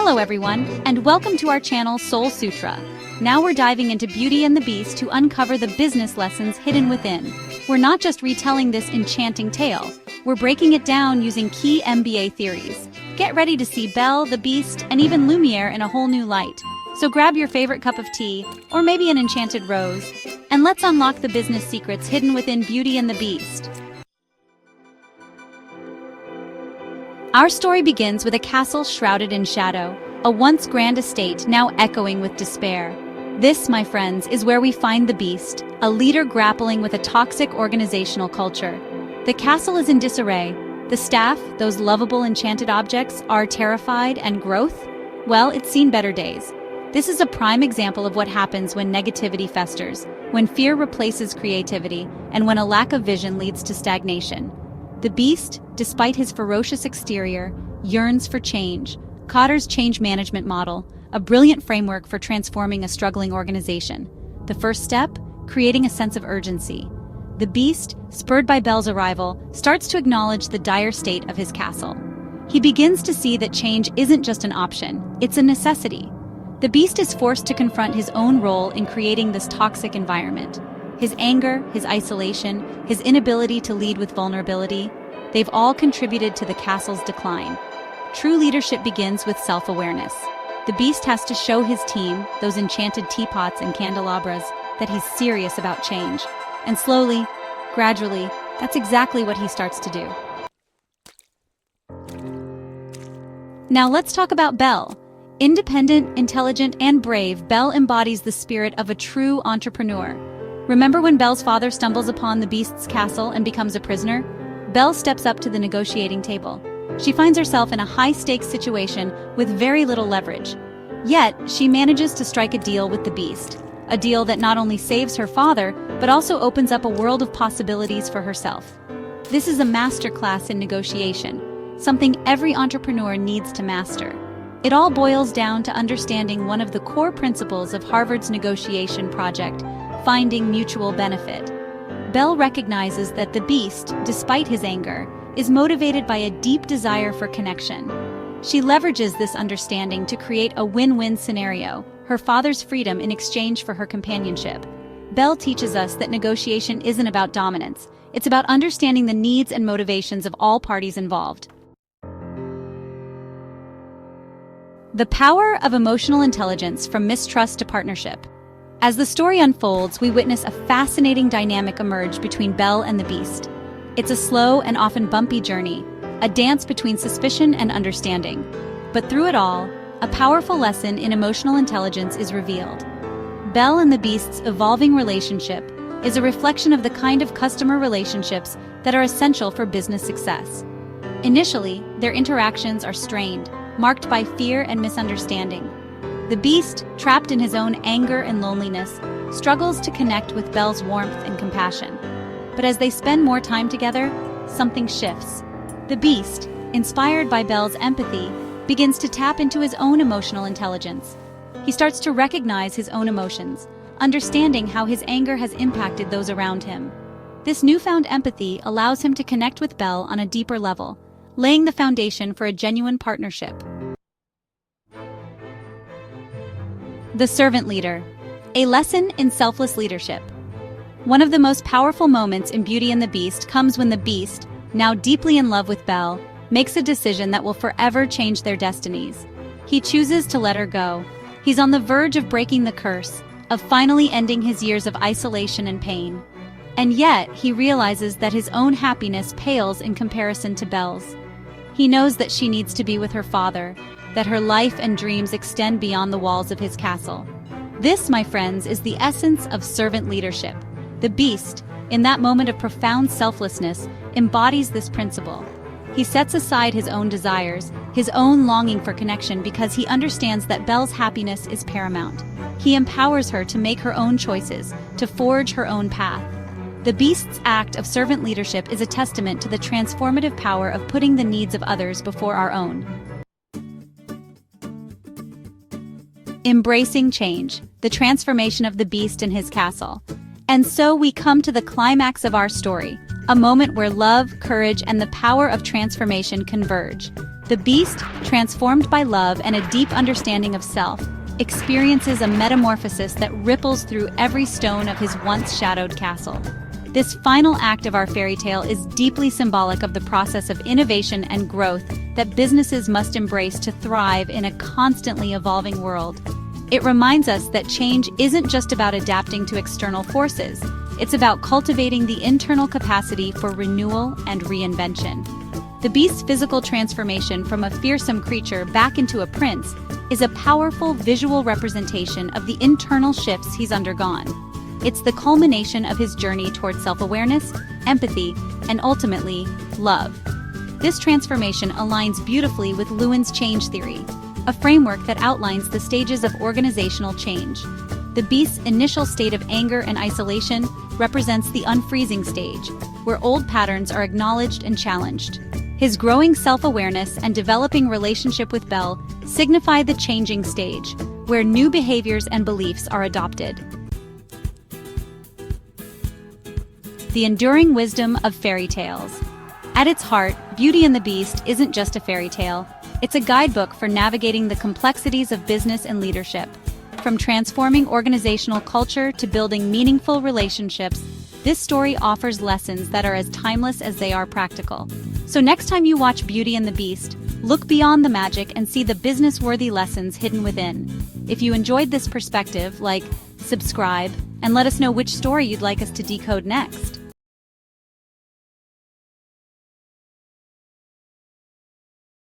Hello everyone, and welcome to our channel Soul Sutra. Now we're diving into Beauty and the Beast to uncover the business lessons hidden within. We're not just retelling this enchanting tale, we're breaking it down using key MBA theories. Get ready to see Belle, the Beast, and even Lumiere in a whole new light. So grab your favorite cup of tea, or maybe an enchanted rose, and let's unlock the business secrets hidden within Beauty and the Beast. Our story begins with a castle shrouded in shadow, a once grand estate now echoing with despair. This, my friends, is where we find the Beast, a leader grappling with a toxic organizational culture. The castle is in disarray. The staff, those lovable enchanted objects, are terrified, and growth? Well, it's seen better days. This is a prime example of what happens when negativity festers, when fear replaces creativity, and when a lack of vision leads to stagnation. The Beast, despite his ferocious exterior, yearns for change. Kotter's change management model, a brilliant framework for transforming a struggling organization. The first step, creating a sense of urgency. The Beast, spurred by Belle's arrival, starts to acknowledge the dire state of his castle. He begins to see that change isn't just an option, it's a necessity. The Beast is forced to confront his own role in creating this toxic environment. His anger, his isolation, his inability to lead with vulnerability, they've all contributed to the castle's decline. True leadership begins with self-awareness. The Beast has to show his team, those enchanted teapots and candelabras, that he's serious about change. And slowly, gradually, that's exactly what he starts to do. Now let's talk about Belle. Independent, intelligent, and brave, Belle embodies the spirit of a true entrepreneur. Remember when Belle's father stumbles upon the Beast's castle and becomes a prisoner? Belle steps up to the negotiating table. She finds herself in a high-stakes situation with very little leverage. Yet, she manages to strike a deal with the Beast. A deal that not only saves her father, but also opens up a world of possibilities for herself. This is a masterclass in negotiation, something every entrepreneur needs to master. It all boils down to understanding one of the core principles of Harvard's negotiation project, finding mutual benefit. Belle recognizes that the Beast, despite his anger, is motivated by a deep desire for connection. She leverages this understanding to create a win-win scenario, her father's freedom in exchange for her companionship. Belle teaches us that negotiation isn't about dominance, it's about understanding the needs and motivations of all parties involved. The power of emotional intelligence from mistrust to partnership. As the story unfolds, we witness a fascinating dynamic emerge between Belle and the Beast. It's a slow and often bumpy journey, a dance between suspicion and understanding. But through it all, a powerful lesson in emotional intelligence is revealed. Belle and the Beast's evolving relationship is a reflection of the kind of customer relationships that are essential for business success. Initially, their interactions are strained, marked by fear and misunderstanding. The Beast, trapped in his own anger and loneliness, struggles to connect with Belle's warmth and compassion. But as they spend more time together, something shifts. The Beast, inspired by Belle's empathy, begins to tap into his own emotional intelligence. He starts to recognize his own emotions, understanding how his anger has impacted those around him. This newfound empathy allows him to connect with Belle on a deeper level, laying the foundation for a genuine partnership. The Servant Leader. A lesson in selfless leadership. One of the most powerful moments in Beauty and the Beast comes when the Beast, now deeply in love with Belle, makes a decision that will forever change their destinies. He chooses to let her go. He's on the verge of breaking the curse, of finally ending his years of isolation and pain. And yet, he realizes that his own happiness pales in comparison to Belle's. He knows that she needs to be with her father, that her life and dreams extend beyond the walls of his castle. This, my friends, is the essence of servant leadership. The Beast, in that moment of profound selflessness, embodies this principle. He sets aside his own desires, his own longing for connection, because he understands that Belle's happiness is paramount. He empowers her to make her own choices, to forge her own path. The Beast's act of servant leadership is a testament to the transformative power of putting the needs of others before our own. Embracing change, the transformation of the Beast and his castle. And so we come to the climax of our story, a moment where love, courage, and the power of transformation converge. The The beast, transformed by love and a deep understanding of self, experiences a metamorphosis that ripples through every stone of his once shadowed castle. This final act of our fairy tale is deeply symbolic of the process of innovation and growth that businesses must embrace to thrive in a constantly evolving world. It reminds us that change isn't just about adapting to external forces, it's about cultivating the internal capacity for renewal and reinvention. The beast's physical transformation from a fearsome creature back into a prince is a powerful visual representation of the internal shifts he's undergone. It's the culmination of his journey toward self-awareness, empathy, and ultimately, love. This transformation aligns beautifully with Lewin's change theory, a framework that outlines the stages of organizational change. The beast's initial state of anger and isolation represents the unfreezing stage, where old patterns are acknowledged and challenged. His growing self-awareness and developing relationship with Belle signify the changing stage, where new behaviors and beliefs are adopted. The enduring wisdom of fairy tales. At its heart, Beauty and the Beast isn't just a fairy tale. It's a guidebook for navigating the complexities of business and leadership. From transforming organizational culture to building meaningful relationships, this story offers lessons that are as timeless as they are practical. So next time you watch Beauty and the Beast, look beyond the magic and see the business-worthy lessons hidden within. If you enjoyed this perspective, subscribe, and let us know which story you'd like us to decode next.